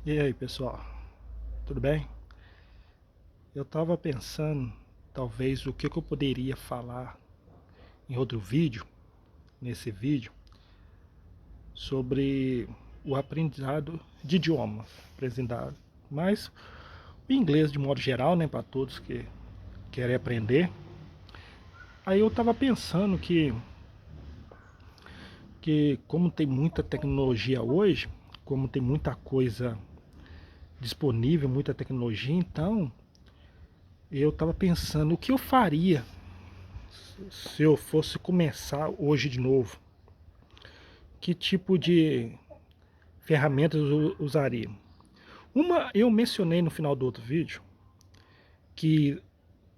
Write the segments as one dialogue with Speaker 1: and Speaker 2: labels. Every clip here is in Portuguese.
Speaker 1: E aí, pessoal, tudo bem? Eu estava pensando, talvez, o que eu poderia falar em outro vídeo, nesse vídeo, sobre o aprendizado de idiomas, aprendizado, mas o inglês de modo geral, né, para todos que querem aprender. Aí eu estava pensando que como tem muita tecnologia hoje, como tem muita coisa disponível, muita tecnologia, então eu estava pensando o que eu faria se eu fosse começar hoje de novo, que tipo de ferramentas eu usaria? Uma eu mencionei no final do outro vídeo, que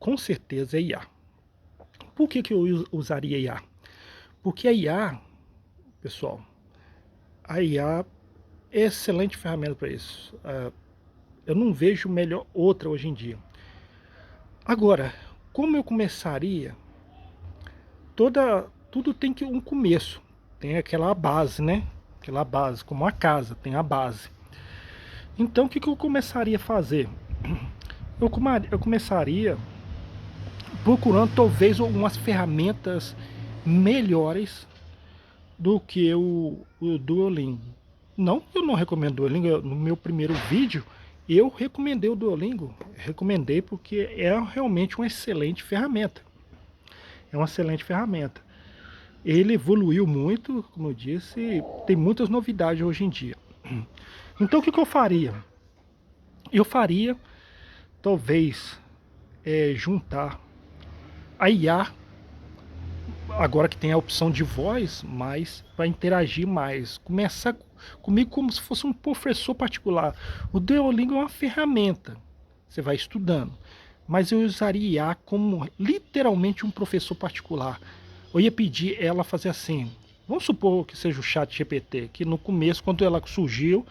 Speaker 1: com certeza é IA. Por que eu usaria IA? Porque a IA, pessoal, a IA é excelente ferramenta para isso. Eu não vejo melhor outra hoje em dia. Agora, como eu começaria? Tudo tem que um começo. Tem aquela base, né? Aquela base, como a casa, tem a base. Então, o que eu começaria a fazer? Eu começaria procurando talvez umas ferramentas melhores do que o Duolingo. Não que eu não recomendo o Duolingo, no meu primeiro vídeo eu recomendei o Duolingo. Recomendei porque é realmente uma excelente ferramenta. É uma excelente ferramenta. Ele evoluiu muito, como eu disse, tem muitas novidades hoje em dia. Então o que eu faria? Eu faria, talvez, juntar a IA, agora que tem a opção de voz, mais para interagir mais. Começar comigo como se fosse um professor particular. O Duolingo é uma ferramenta, você vai estudando. Mas eu usaria IA como literalmente um professor particular. Eu ia pedir ela fazer assim. Vamos supor que seja o chat GPT, que no começo, quando ela surgiu,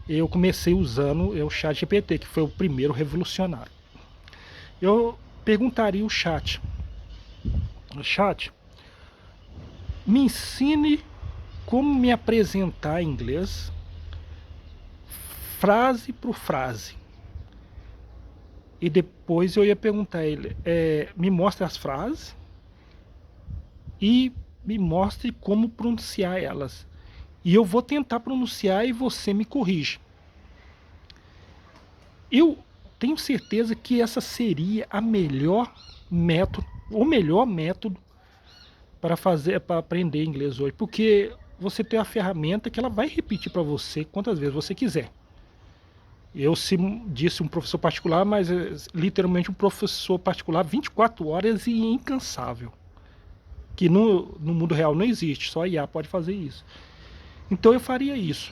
Speaker 1: eu comecei usando o chat GPT, que foi o primeiro revolucionário. Eu perguntaria o chat, me ensine como me apresentar em inglês, frase por frase. E depois eu ia perguntar a ele, me mostre as frases e me mostre como pronunciar elas. E eu vou tentar pronunciar e você me corrige. Eu tenho certeza que essa seria a melhor método, o melhor método para aprender inglês hoje, porque você tem a ferramenta que ela vai repetir para você quantas vezes você quiser. Eu se disse um professor particular, mas literalmente um professor particular 24 horas e incansável. Que no mundo real não existe, só a IA pode fazer isso. Então eu faria isso.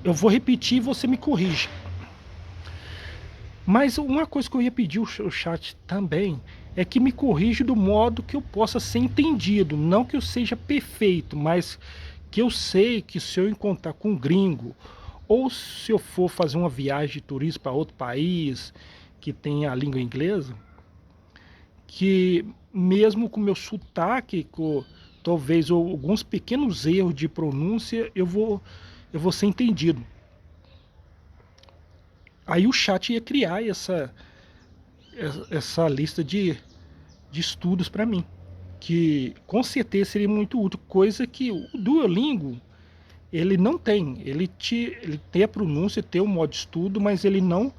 Speaker 1: Eu vou repetir e você me corrige. Mas uma coisa que eu ia pedir o chat também é que me corrija do modo que eu possa ser entendido. Não que eu seja perfeito, mas que eu sei que se eu encontrar com um gringo, ou se eu for fazer uma viagem de turismo para outro país que tem a língua inglesa, que mesmo com meu sotaque, com talvez alguns pequenos erros de pronúncia, eu vou ser entendido. Aí o chat ia criar essa lista de estudos para mim, que com certeza seria muito útil, coisa que o Duolingo ele não tem. Ele tem a pronúncia, tem o modo de estudo, mas ele não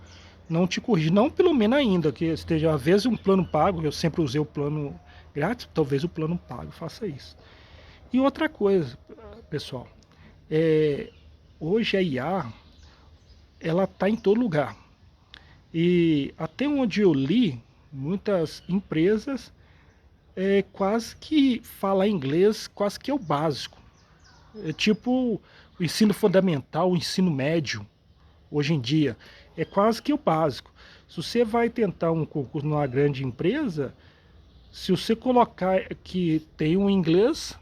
Speaker 1: te corrige, não pelo menos ainda, que esteja às vezes um plano pago, eu sempre usei o plano grátis, talvez o plano pago faça isso. E outra coisa, pessoal, é, hoje a IA ela está em todo lugar. E até onde eu li, muitas empresas quase que falar inglês quase que é o básico. É tipo o ensino fundamental, o ensino médio, hoje em dia, é quase que o básico. Se você vai tentar um concurso numa grande empresa, se você colocar que tem um inglês,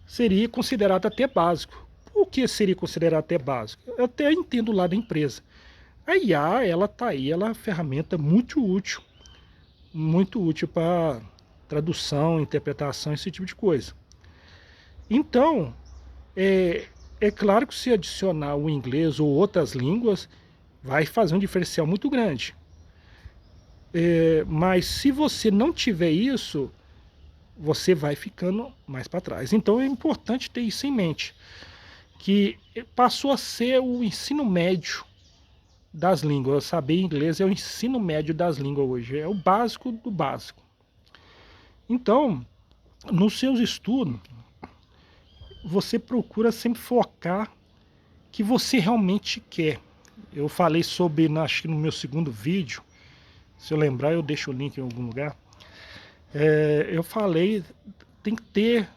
Speaker 1: seria considerado até básico. Por que seria considerado até básico? Eu até entendo lá da empresa. A IA, ela tá aí, ela é uma ferramenta muito útil para tradução, interpretação, esse tipo de coisa. Então, É claro que se adicionar o inglês ou outras línguas, vai fazer um diferencial muito grande. Mas se você não tiver isso, você vai ficando mais para trás. Então é importante ter isso em mente, que passou a ser o ensino médio das línguas. Saber inglês é o ensino médio das línguas hoje, é o básico do básico. Então, nos seus estudos, você procura sempre focar que você realmente quer. Eu falei sobre, acho que no meu segundo vídeo, se eu lembrar eu deixo o link em algum lugar. Eu falei, tem que ter,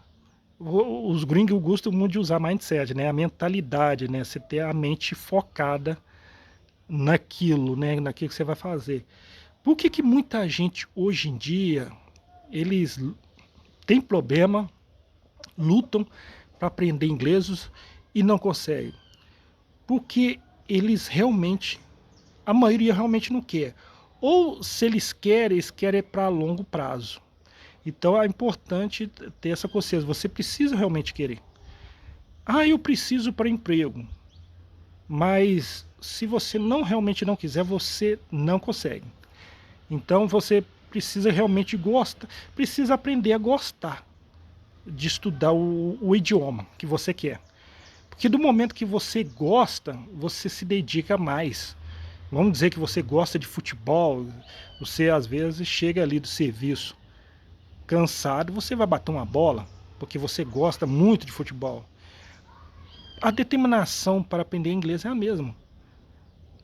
Speaker 1: os gringos gostam muito de usar mindset, né? A mentalidade, né? Você ter a mente focada naquilo, né? Naquilo que você vai fazer. Por que que muita gente hoje em dia, eles têm problema, lutam para aprender inglês e não conseguem? Porque eles realmente, a maioria realmente não quer. Ou se eles querem para longo prazo. Então é importante ter essa consciência, você precisa realmente querer. Ah, eu preciso para emprego. Mas se você não realmente não quiser, você não consegue. Então você precisa realmente gostar, precisa aprender a gostar de estudar o idioma que você quer. Porque do momento que você gosta, você se dedica mais. Vamos dizer que você gosta de futebol, você às vezes chega ali do serviço cansado, você vai bater uma bola, porque você gosta muito de futebol. A determinação para aprender inglês é a mesma.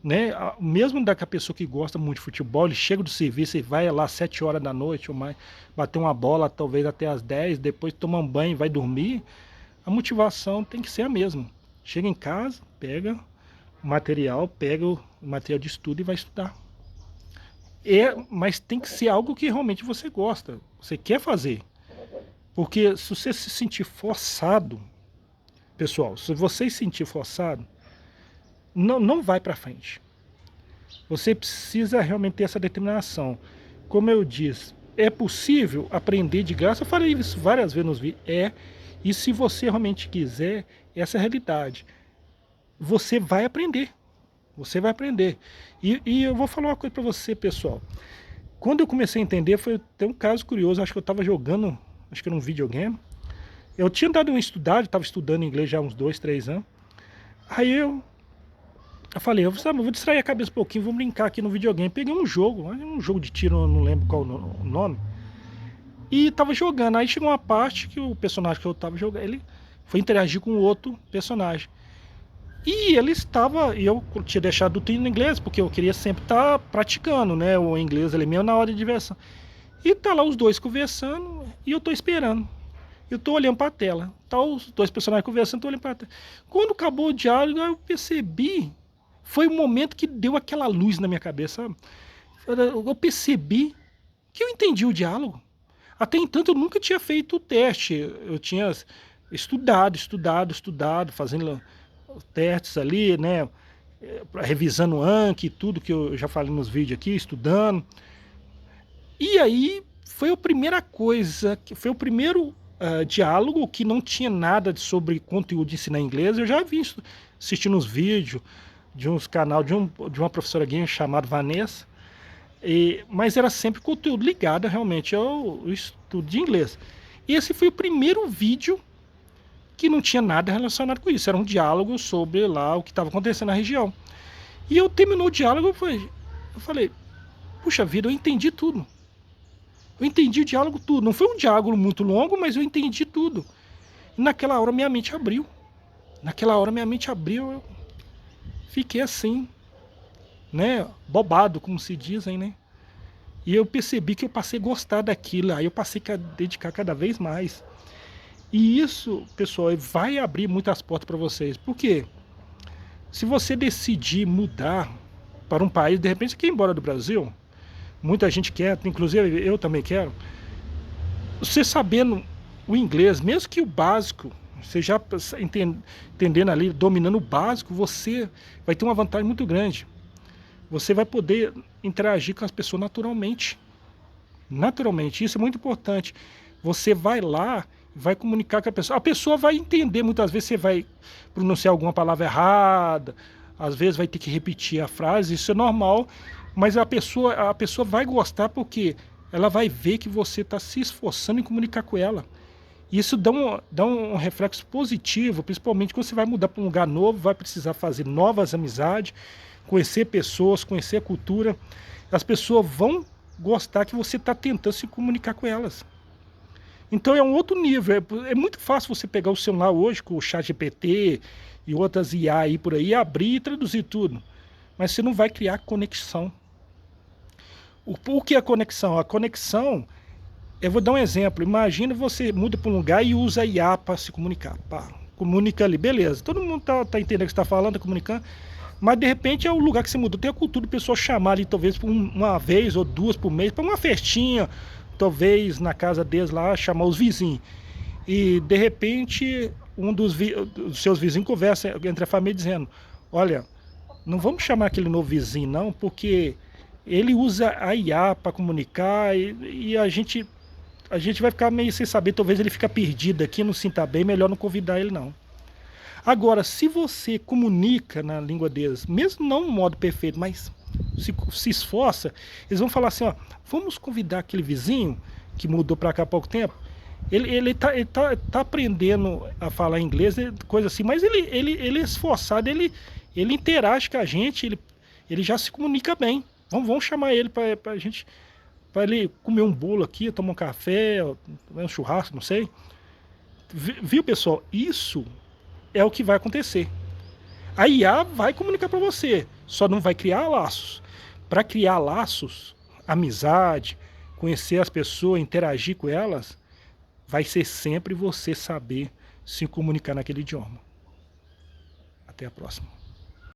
Speaker 1: Né? Mesmo daquela pessoa que gosta muito de futebol, ele chega do serviço e vai lá às 7 horas da noite ou mais, bater uma bola talvez até às 10, depois toma um banho e vai dormir, a motivação tem que ser a mesma. Chega em casa, pega pega o material de estudo e vai estudar. Mas tem que ser algo que realmente você gosta, você quer fazer. Porque se você se sentir forçado, pessoal, se você se sentir forçado, não vai para frente. Você precisa realmente ter essa determinação. Como eu disse, é possível aprender de graça. Eu falei isso várias vezes nos vídeos. E se você realmente quiser, essa é a realidade. Você vai aprender. Você vai aprender. E eu vou falar uma coisa para você, pessoal. Quando eu comecei a entender, tem um caso curioso. Acho que eu estava jogando, acho que era um videogame. Eu tinha dado uma estudada, estava estudando inglês já há uns 2, 3 anos. Aí eu falei, eu vou distrair a cabeça um pouquinho, vou brincar aqui no videogame. Peguei um jogo de tiro, eu não lembro qual o nome. E tava jogando. Aí chegou uma parte que o personagem que eu tava jogando, ele foi interagir com outro personagem. E ele estava, e eu tinha deixado tudo em inglês, porque eu queria sempre estar praticando, né, o inglês ali mesmo na hora de diversão. E tá lá os dois conversando e eu tô esperando. Eu tô olhando pra tela. Tá os dois personagens conversando, tô olhando pra tela. Quando acabou o diálogo, eu percebi. Foi o momento que deu aquela luz na minha cabeça, sabe? Eu percebi que eu entendi o diálogo. Até então eu nunca tinha feito o teste. Eu tinha estudado, fazendo testes ali, né? Revisando o Anki e tudo que eu já falei nos vídeos aqui, estudando. E aí foi a primeira coisa, foi o primeiro diálogo que não tinha nada sobre conteúdo de ensinar inglês. Eu já vi assistindo uns vídeos de uns canal de uma professora guia chamada Vanessa, mas era sempre conteúdo ligado realmente ao estudo de inglês. E esse foi o primeiro vídeo que não tinha nada relacionado com isso, era um diálogo sobre lá o que estava acontecendo na região. E eu terminou o diálogo, eu falei, puxa vida, eu entendi tudo. Eu entendi o diálogo tudo. Não foi um diálogo muito longo, mas eu entendi tudo. E naquela hora minha mente abriu. Eu fiquei assim, né, bobado, como se dizem, né? E eu percebi que eu passei a gostar daquilo, aí eu passei a dedicar cada vez mais. E isso, pessoal, vai abrir muitas portas para vocês. Por quê? Se você decidir mudar para um país, de repente você quer ir embora do Brasil, muita gente quer, inclusive eu também quero. Você sabendo o inglês, mesmo que o básico, você já entendendo ali, dominando o básico, você vai ter uma vantagem muito grande. Você vai poder interagir com as pessoas naturalmente. Naturalmente, isso é muito importante. Você vai lá, vai comunicar com a pessoa. A pessoa vai entender, muitas vezes você vai pronunciar alguma palavra errada, às vezes vai ter que repetir a frase, isso é normal, mas a pessoa vai gostar porque ela vai ver que você está se esforçando em comunicar com ela. Isso dá um reflexo positivo, principalmente quando você vai mudar para um lugar novo, vai precisar fazer novas amizades, conhecer pessoas, conhecer a cultura. As pessoas vão gostar que você está tentando se comunicar com elas. Então é um outro nível, é muito fácil você pegar o celular hoje com o ChatGPT e outras IA aí por aí, abrir e traduzir tudo. Mas você não vai criar conexão. O que é conexão? A conexão, eu vou dar um exemplo. Imagina você muda para um lugar e usa IA para se comunicar. Pá, comunica ali, beleza. Todo mundo tá entendendo o que você está falando, tá comunicando. Mas de repente é o lugar que você mudou. Tem a cultura do pessoal chamar ali, talvez uma vez ou duas por mês, para uma festinha, talvez na casa deles lá, chamar os vizinhos. E de repente um dos seus vizinhos conversa entre a família dizendo: olha, não vamos chamar aquele novo vizinho não, porque ele usa a IA para comunicar e a gente vai ficar meio sem saber, talvez ele fica perdido aqui, não se sinta bem, melhor não convidar ele não. Agora, se você comunica na língua deles, mesmo não no modo perfeito, mas se esforça, eles vão falar assim, ó, vamos convidar aquele vizinho que mudou para cá há pouco tempo, ele tá aprendendo a falar inglês, coisa assim, mas ele é esforçado, ele interage com a gente, ele já se comunica bem. Vamos chamar ele para a gente, para ele comer um bolo aqui, tomar um café, um churrasco, não sei. Viu, pessoal? Isso é o que vai acontecer. A IA vai comunicar para você, só não vai criar laços. Para criar laços, amizade, conhecer as pessoas, interagir com elas, vai ser sempre você saber se comunicar naquele idioma. Até a próxima.